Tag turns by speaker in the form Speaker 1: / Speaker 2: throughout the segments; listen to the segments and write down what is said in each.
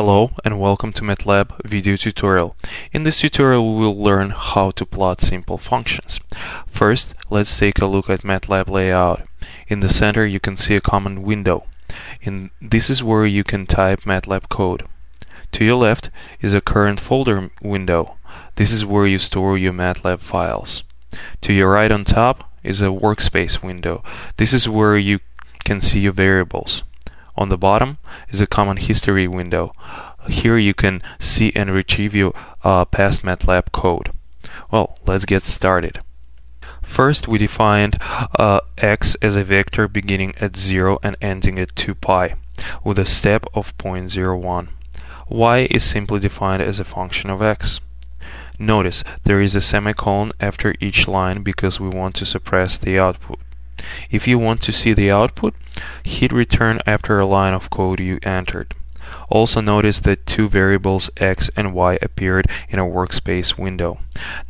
Speaker 1: Hello and welcome to Matlab video tutorial. In this tutorial we will learn how to plot simple functions. First, let's take a look at Matlab Layout. In the center you can see a common window. This is where you can type Matlab code. To your left is a current folder window. This is where you store your Matlab files. To your right on top is a workspace window. This is where you can see your variables. On the bottom is a common history window. Here you can see and retrieve your past Matlab code. Well, let's get started. First, we defined x as a vector beginning at 0 and ending at 2 pi with a step of 0.01. Y is simply defined as a function of x. Notice there is a semicolon after each line because we want to suppress the output. If you want to see the output, hit return after a line of code you entered. Also notice that two variables x and y appeared in a workspace window.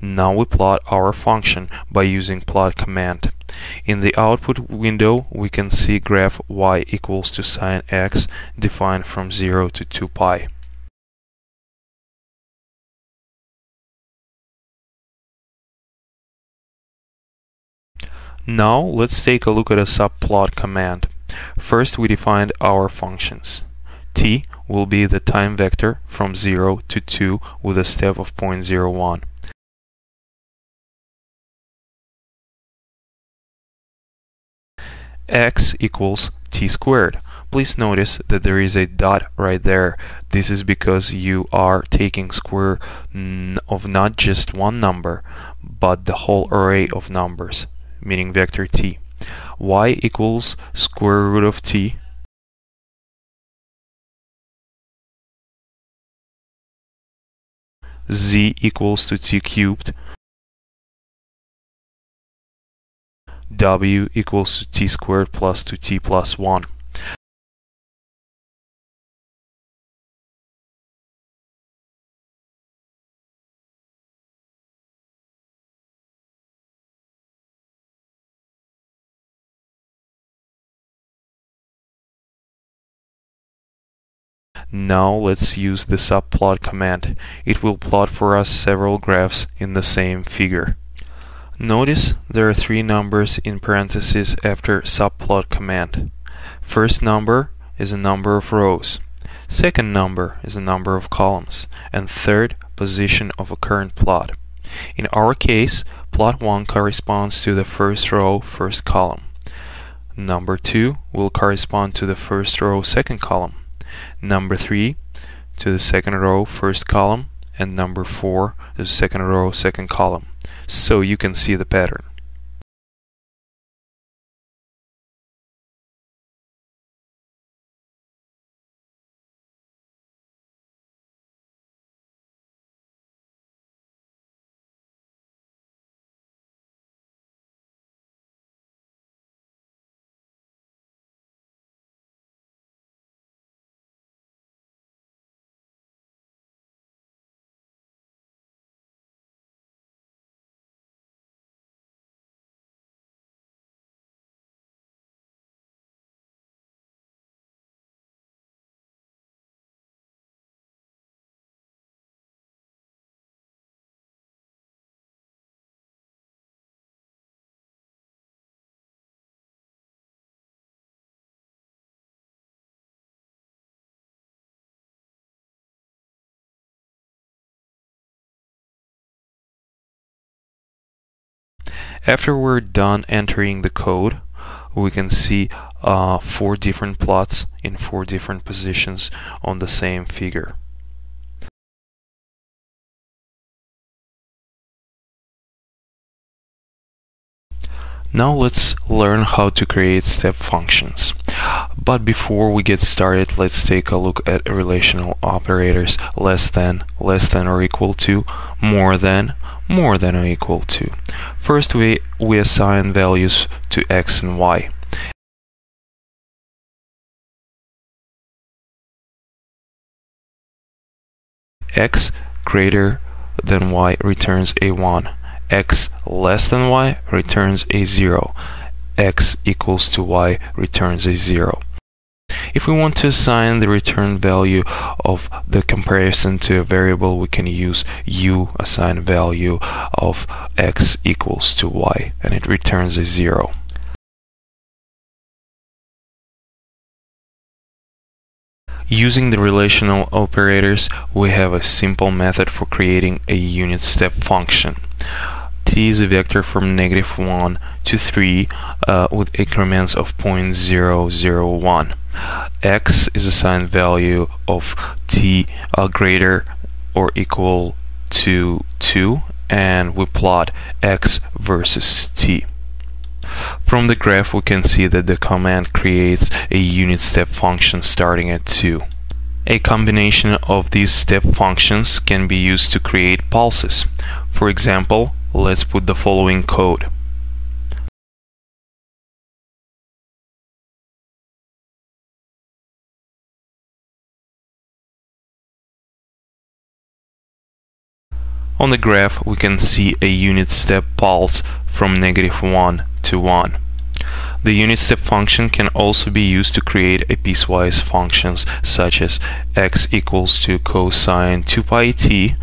Speaker 1: Now we plot our function by using plot command. In the output window we can see graph y equals to sin x defined from 0 to 2 pi. Now let's take a look at a subplot command. First we defined our functions. T will be the time vector from 0 to 2 with a step of 0.01. X equals t squared. Please notice that there is a dot right there. This is because you are taking square of not just one number, but the whole array of numbers, meaning vector t. Y equals square root of t. Z equals to t cubed. W equals to t squared plus 2t plus 1. Now let's use the subplot command. It will plot for us several graphs in the same figure. Notice there are three numbers in parentheses after subplot command. First number is a number of rows. Second number is a number of columns. And third, position of a current plot. In our case, plot 1 corresponds to the first row, first column. Number 2 will correspond to the first row, second column. Number 3 to the second row, first column, and number 4 to the second row, second column. So you can see the pattern. After we're done entering the code, we can see 4 different plots in 4 different positions on the same figure. Now let's learn how to create step functions. But before we get started, let's take a look at relational operators: less than or equal to, more than or equal to. First we assign values to x and y. X greater than y returns a 1. X less than y returns a 0. X equals to y returns a 0. If we want to assign the return value of the comparison to a variable, we can use assign value of x equals to y, and it returns a 0. Using the relational operators, we have a simple method for creating a unit step function. T is a vector from -1 to 3 with increments of 0.001. X is assigned value of t greater or equal to 2, and we plot x versus t. From the graph we can see that the command creates a unit step function starting at 2. A combination of these step functions can be used to create pulses. For example, let's put the following code. On the graph we can see a unit step pulse from -1 to 1. The unit step function can also be used to create a piecewise functions such as x equals to cosine 2 pi t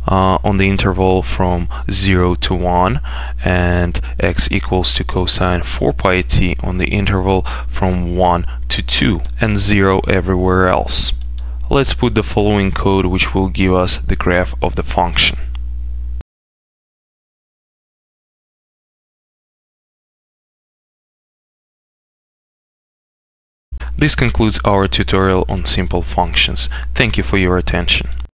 Speaker 1: on the interval from 0 to 1, and x equals to cosine 4 pi t on the interval from 1 to 2, and 0 everywhere else. Let's put the following code, which will give us the graph of the function. This concludes our tutorial on simple functions. Thank you for your attention.